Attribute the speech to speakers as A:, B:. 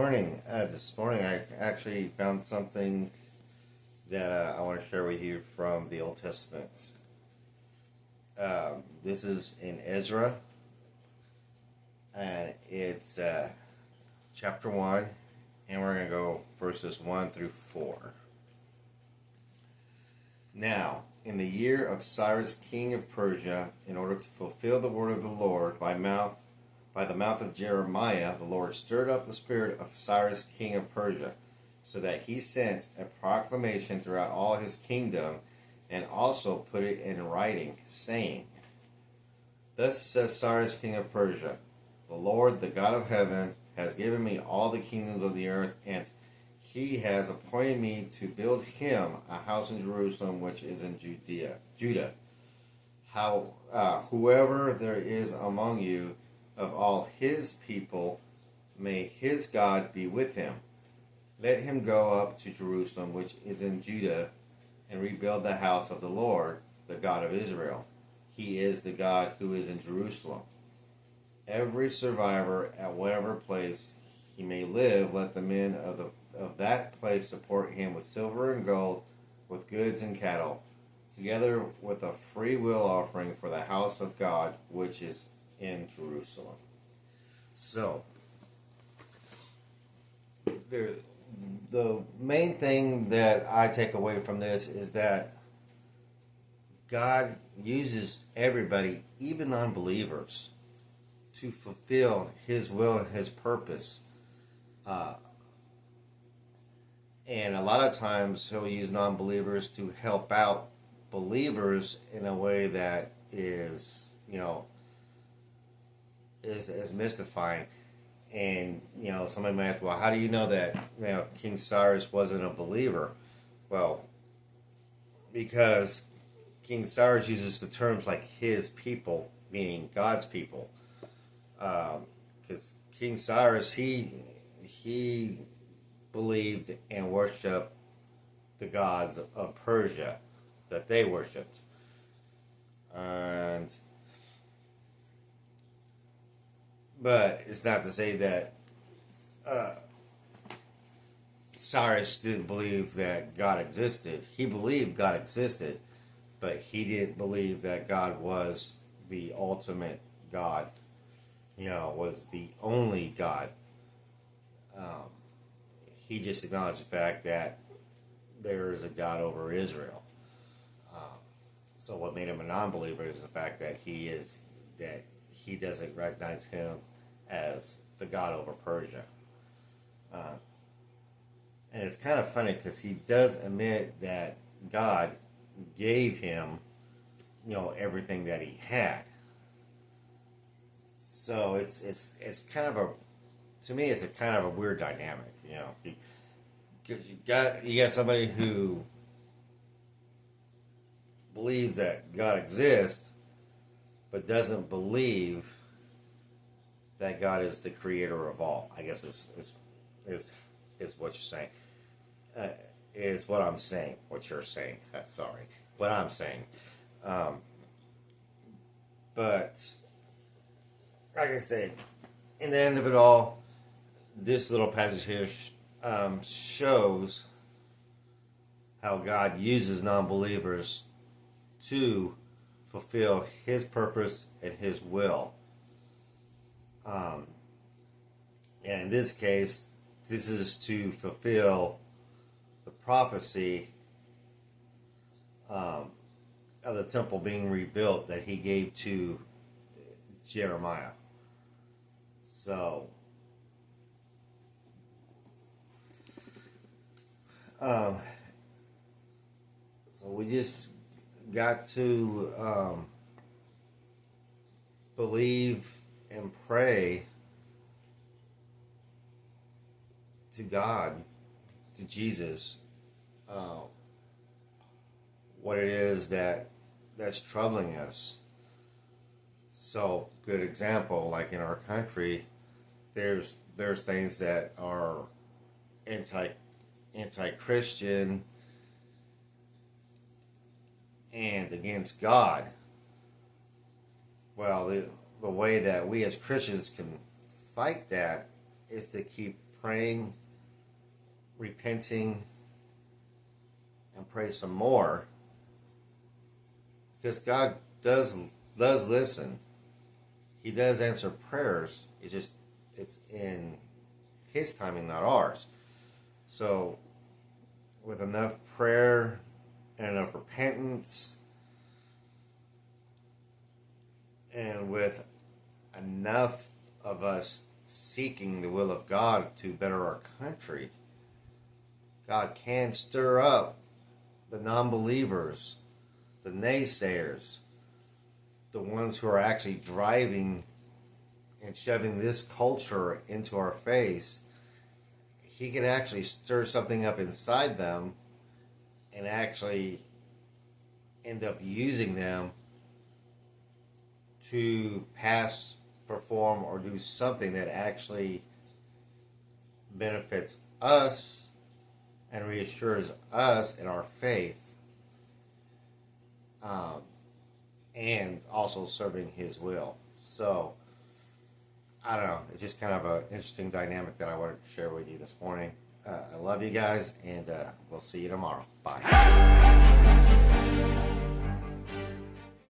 A: morning. This morning, I actually found something that I want to share with you from the Old Testament. This is in Ezra, and it's chapter 1, and we're going to go verses 1 through 4. Now, in the year of Cyrus, king of Persia, in order to fulfill the word of the Lord by the mouth of Jeremiah, the Lord stirred up the spirit of Cyrus, king of Persia, so that he sent a proclamation throughout all his kingdom, and also put it in writing, saying, Thus says Cyrus, king of Persia, the Lord, the God of heaven, has given me all the kingdoms of the earth, and he has appointed me to build him a house in Jerusalem, which is in Judah. Whoever there is among you of all his people, may his God be with him. Let him go up to Jerusalem, which is in Judah, and rebuild the house of the Lord, the God of Israel. He is the God who is in Jerusalem. Every survivor at whatever place he may live, let the men of that place support him with silver and gold, with goods and cattle, together with a free will offering for the house of God, which is in Jerusalem. So, the main thing that I take away from this is that God uses everybody, even unbelievers, to fulfill his will and his purpose. And a lot of times he'll use non-believers to help out believers in a way that is mystifying. And somebody might ask, well, how do you know that King Cyrus wasn't a believer? Well, because King Cyrus uses the terms like his people, meaning God's people. Because King Cyrus, he believed and worshipped the gods of Persia that they worshipped. But it's not to say that Cyrus didn't believe that God existed. He believed God existed, but he didn't believe that God was the ultimate God, was the only God. He just acknowledged the fact that there is a God over Israel. So what made him a non-believer is the fact that he doesn't recognize him as the God over Persia. And it's kind of funny because he does admit that God gave him, everything that he had. So it's kind of to me, it's a kind of a weird dynamic, because you got somebody who believes that God exists, but doesn't believe that God is the creator of all. I guess is what you're saying. Is what I'm saying. What you're saying. Sorry, what I'm saying. But like I said, in the end of it all, this little passage here shows how God uses non-believers to fulfill his purpose and his will. And in this case, this is to fulfill the prophecy of the temple being rebuilt that he gave to Jeremiah. So, we just got to believe and pray to God, to Jesus, what it is that's troubling us. So, good example, like in our country, there's things that are anti-Christian and against God. Well, the way that we as Christians can fight that is to keep praying, repenting, and pray some more, because God does listen. He does answer prayers. It's in His timing, not ours. So with enough prayer and enough repentance, and with enough of us seeking the will of God to better our country, God can stir up the non-believers, the naysayers, the ones who are actually driving and shoving this culture into our face. He can actually stir something up inside them and actually end up using them to pass, perform, or do something that actually benefits us and reassures us in our faith, and also serving His will. So, I don't know. It's just kind of an interesting dynamic that I wanted to share with you this morning. I love you guys, and we'll see you tomorrow. Bye.